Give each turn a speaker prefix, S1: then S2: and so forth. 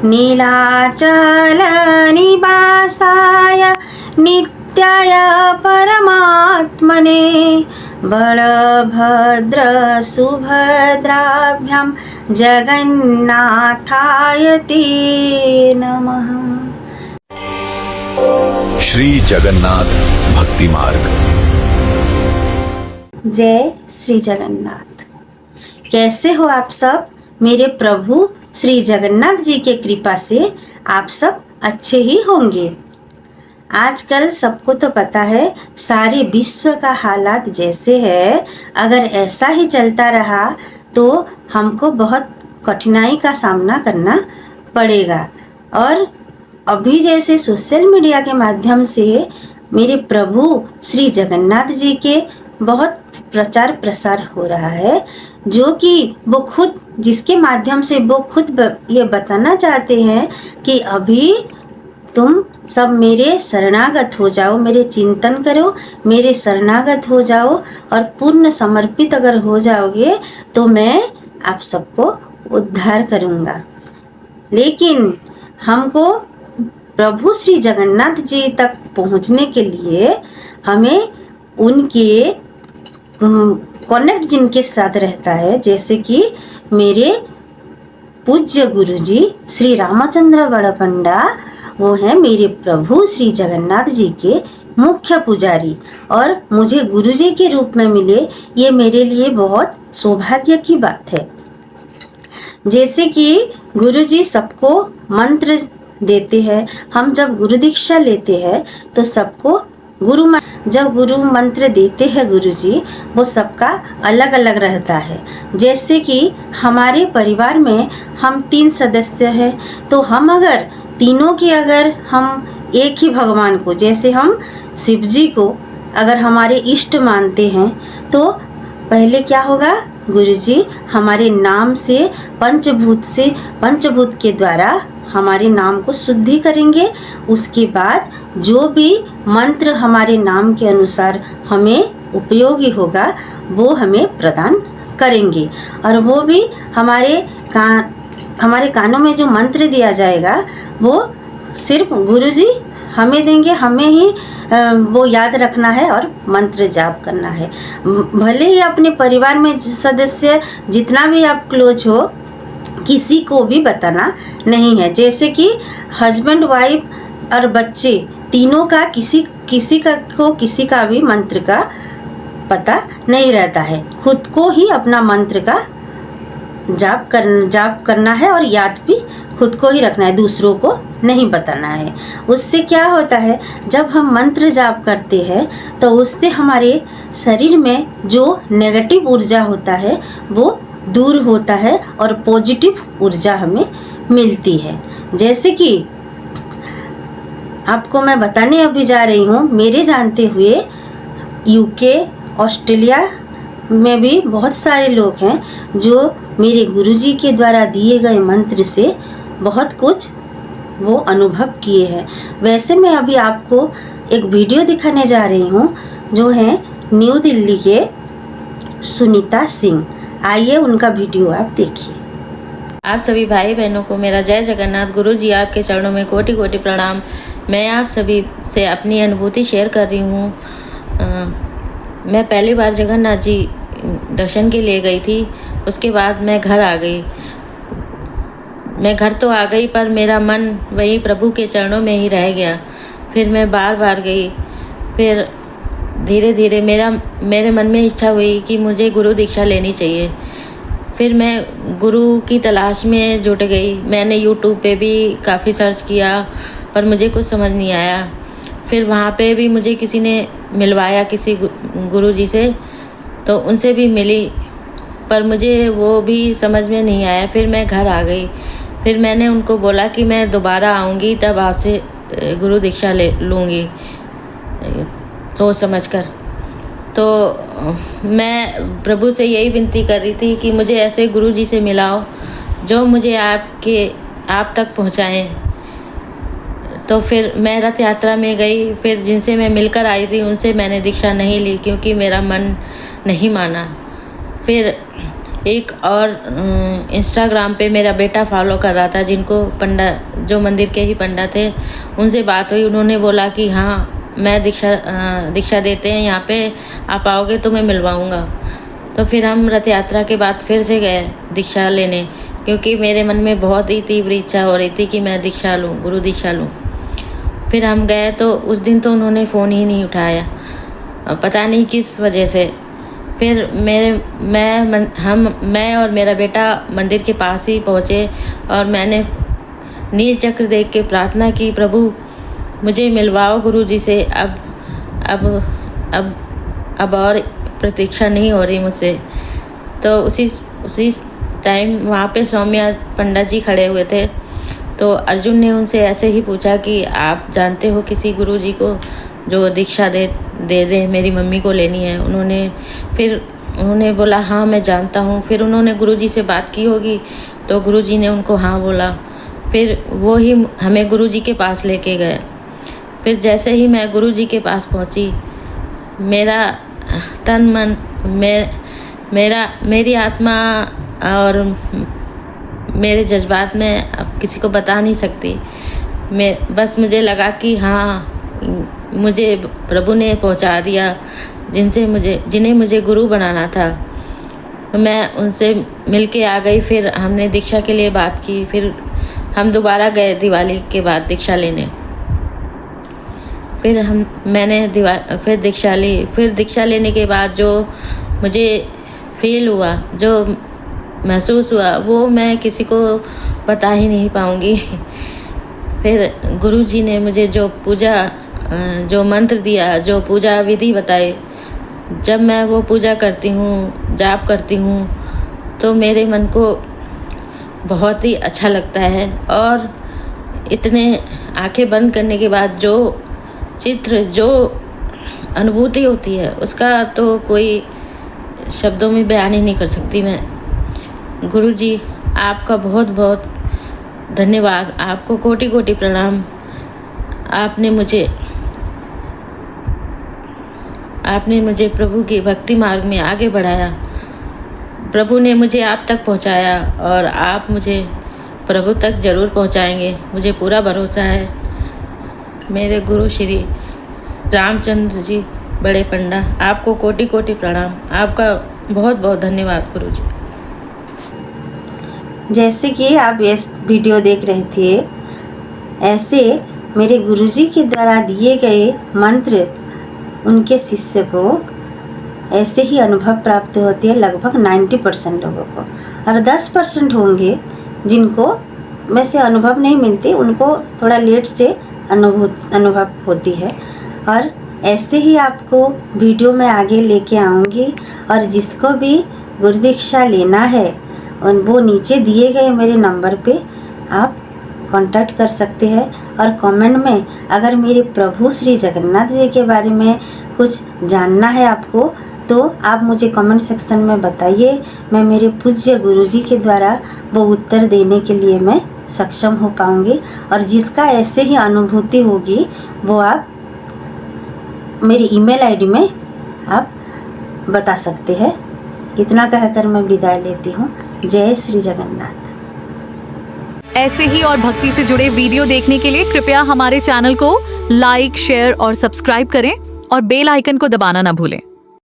S1: नीलाचलनिवासाय नित्याय परमात्मने बलभद्रसुभद्राभ्यां जगन्नाथाय ते नमः।
S2: श्री जगन्नाथ भक्ति मार्ग।
S1: जय श्री जगन्नाथ। कैसे हो आप सब? मेरे प्रभु श्री जगन्नाथ जी के कृपा से आप सब अच्छे ही होंगे। आजकल सबको तो पता है सारे विश्व का हालात जैसे है, अगर ऐसा ही चलता रहा तो हमको बहुत कठिनाई का सामना करना पड़ेगा। और अभी जैसे सोशल मीडिया के माध्यम से मेरे प्रभु श्री जगन्नाथ जी के बहुत प्रचार प्रसार हो रहा है, जो कि वो खुद जिसके माध्यम से वो खुद ये बताना चाहते हैं कि अभी तुम सब मेरे शरणागत हो जाओ, मेरे चिंतन करो, मेरे शरणागत हो जाओ और पूर्ण समर्पित अगर हो जाओगे तो मैं आप सबको उद्धार करूँगा। लेकिन हमको प्रभु श्री जगन्नाथ जी तक पहुँचने के लिए हमें उनके कनेक्ट जिनके साथ रहता है, जैसे कि मेरे पूज्य गुरुजी श्री रामचंद्र बड़पंडा, वो हैं मेरे प्रभु श्री जगन्नाथ जी के मुख्य पुजारी और मुझे गुरुजी के रूप में मिले, ये मेरे लिए बहुत सौभाग्य की बात है। जैसे कि गुरुजी सबको मंत्र देते हैं, हम जब गुरु दीक्षा लेते हैं तो सबको जब गुरु मंत्र देते हैं गुरुजी, वो सबका अलग अलग रहता है। जैसे कि हमारे परिवार में हम 3 सदस्य हैं, तो हम अगर तीनों के अगर हम एक ही भगवान को, जैसे हम शिव जी को अगर हमारे इष्ट मानते हैं, तो पहले क्या होगा, गुरुजी हमारे नाम से पंचभूत के द्वारा हमारे नाम को शुद्धि करेंगे। उसके बाद जो भी मंत्र हमारे नाम के अनुसार हमें उपयोगी होगा वो हमें प्रदान करेंगे। और वो भी हमारे कानों में जो मंत्र दिया जाएगा वो सिर्फ गुरुजी हमें देंगे, हमें ही वो याद रखना है और मंत्र जाप करना है। भले ही अपने परिवार में सदस्य जितना भी आप क्लोज हो, किसी को भी बताना नहीं है। जैसे कि हस्बैंड वाइफ और बच्चे तीनों का किसी का भी मंत्र का पता नहीं रहता है। खुद को ही अपना मंत्र का जाप करना है और याद भी खुद को ही रखना है, दूसरों को नहीं बताना है। उससे क्या होता है, जब हम मंत्र जाप करते हैं तो उससे हमारे शरीर में जो नेगेटिव ऊर्जा होता है वो दूर होता है और पॉजिटिव ऊर्जा हमें मिलती है। जैसे कि आपको मैं बताने अभी जा रही हूँ, मेरे जानते हुए यूके, ऑस्ट्रेलिया में भी बहुत सारे लोग हैं जो मेरे गुरुजी के द्वारा दिए गए मंत्र से बहुत कुछ वो अनुभव किए हैं। वैसे मैं अभी आपको एक वीडियो दिखाने जा रही हूँ, जो है न्यू दिल्ली के सुनीता सिंह। आइए उनका वीडियो आप देखिए।
S3: आप सभी भाई बहनों को मेरा जय जगन्नाथ। गुरु जी आपके चरणों में कोटि कोटि प्रणाम। मैं आप सभी से अपनी अनुभूति शेयर कर रही हूँ। मैं पहली बार जगन्नाथ जी दर्शन के लिए गई थी, उसके बाद मैं घर आ गई। मैं घर तो आ गई पर मेरा मन वही प्रभु के चरणों में ही रह गया। फिर मैं बार बार गई। फिर धीरे धीरे मेरे मन में इच्छा हुई कि मुझे गुरु दीक्षा लेनी चाहिए। फिर मैं गुरु की तलाश में जुट गई। मैंने यूट्यूब पे भी काफ़ी सर्च किया पर मुझे कुछ समझ नहीं आया। फिर वहाँ पे भी मुझे किसी ने मिलवाया किसी गुरु जी से, तो उनसे भी मिली पर मुझे वो भी समझ में नहीं आया। फिर मैं घर आ गई। फिर मैंने उनको बोला कि मैं दोबारा आऊँगी तब आपसे गुरु दीक्षा ले लूँगी सोच समझकर। तो मैं प्रभु से यही विनती कर रही थी कि मुझे ऐसे गुरु जी से मिलाओ जो मुझे आप तक पहुँचाएँ। तो फिर मैं रथ यात्रा में गई। फिर जिनसे मैं मिलकर आई थी उनसे मैंने दीक्षा नहीं ली क्योंकि मेरा मन नहीं माना। फिर एक और इंस्टाग्राम पे मेरा बेटा फॉलो कर रहा था, जिनको पंडा, जो मंदिर के ही पंडा थे, उनसे बात हुई। उन्होंने बोला कि हाँ मैं दीक्षा देते हैं यहाँ पे, आप आओगे तो मैं मिलवाऊँगा। तो फिर हम रथ यात्रा के बाद फिर से गए दीक्षा लेने, क्योंकि मेरे मन में बहुत ही तीव्र इच्छा हो रही थी कि मैं दीक्षा लूँ, गुरु दीक्षा लूँ। फिर हम गए तो उस दिन तो उन्होंने फ़ोन ही नहीं उठाया, पता नहीं किस वजह से। फिर मैं और मेरा बेटा मंदिर के पास ही पहुँचे और मैंने नील चक्र देख के प्रार्थना की, प्रभु मुझे मिलवाओ गुरु जी से, अब और प्रतीक्षा नहीं हो रही मुझसे। तो उसी टाइम वहाँ पे सौम्या पंडा जी खड़े हुए थे। तो अर्जुन ने उनसे ऐसे ही पूछा कि आप जानते हो किसी गुरु जी को जो दीक्षा दे मेरी मम्मी को लेनी है? उन्होंने बोला हाँ मैं जानता हूँ। फिर उन्होंने गुरु जी से बात की होगी तो गुरु जी ने उनको हाँ बोला। फिर वो ही हमें गुरु जी के पास लेके गए। फिर जैसे ही मैं गुरु जी के पास पहुँची, मेरा तन मन, मेरी आत्मा और मेरे जज्बात में अब किसी को बता नहीं सकती। बस मुझे लगा कि हाँ मुझे प्रभु ने पहुंचा दिया जिन्हें मुझे गुरु बनाना था। मैं उनसे मिलके आ गई। फिर हमने दीक्षा के लिए बात की। फिर हम दोबारा गए दिवाली के बाद दीक्षा लेने। फिर दीक्षा ली। फिर दीक्षा लेने के बाद जो मुझे फील हुआ, जो महसूस हुआ, वो मैं किसी को बता ही नहीं पाऊँगी। फिर गुरु जी ने मुझे जो मंत्र दिया, जो पूजा विधि बताई, जब मैं वो पूजा करती हूँ, जाप करती हूँ, तो मेरे मन को बहुत ही अच्छा लगता है। और इतने आंखें बंद करने के बाद जो चित्र, जो अनुभूति होती है, उसका तो कोई शब्दों में बयान ही नहीं कर सकती मैं। गुरु जी आपका बहुत बहुत धन्यवाद, आपको कोटि कोटि प्रणाम। आपने मुझे प्रभु के भक्ति मार्ग में आगे बढ़ाया। प्रभु ने मुझे आप तक पहुंचाया और आप मुझे प्रभु तक ज़रूर पहुंचाएंगे, मुझे पूरा भरोसा है। मेरे गुरु श्री रामचंद्र जी बड़े पंडा, आपको कोटि कोटि प्रणाम। आपका बहुत बहुत धन्यवाद गुरु जी।
S1: जैसे कि आप इस वीडियो देख रहे थे, ऐसे मेरे गुरुजी के द्वारा दिए गए मंत्र उनके शिष्य को ऐसे ही अनुभव प्राप्त होती है लगभग 90% लोगों को। और 10% होंगे जिनको वैसे अनुभव नहीं मिलती, उनको थोड़ा लेट से अनुभव होती है। और ऐसे ही आपको वीडियो में आगे लेके आऊँगी। और जिसको भी गुरु दीक्षा लेना है वो नीचे दिए गए मेरे नंबर पे आप कांटेक्ट कर सकते हैं। और कमेंट में अगर मेरे प्रभु श्री जगन्नाथ जी के बारे में कुछ जानना है आपको, तो आप मुझे कमेंट सेक्शन में बताइए। मैं मेरे पूज्य गुरुजी के द्वारा वो उत्तर देने के लिए मैं सक्षम हो पाऊँगी। और जिसका ऐसे ही अनुभूति होगी वो आप मेरी ईमेल आईडी में आप बता सकते हैं। इतना कहकर मैं विदाई लेती हूँ। जय श्री जगन्नाथ।
S4: ऐसे ही और भक्ति से जुड़े वीडियो देखने के लिए कृपया हमारे चैनल को लाइक, शेयर और सब्सक्राइब करें और बेल आइकन को दबाना ना भूलें।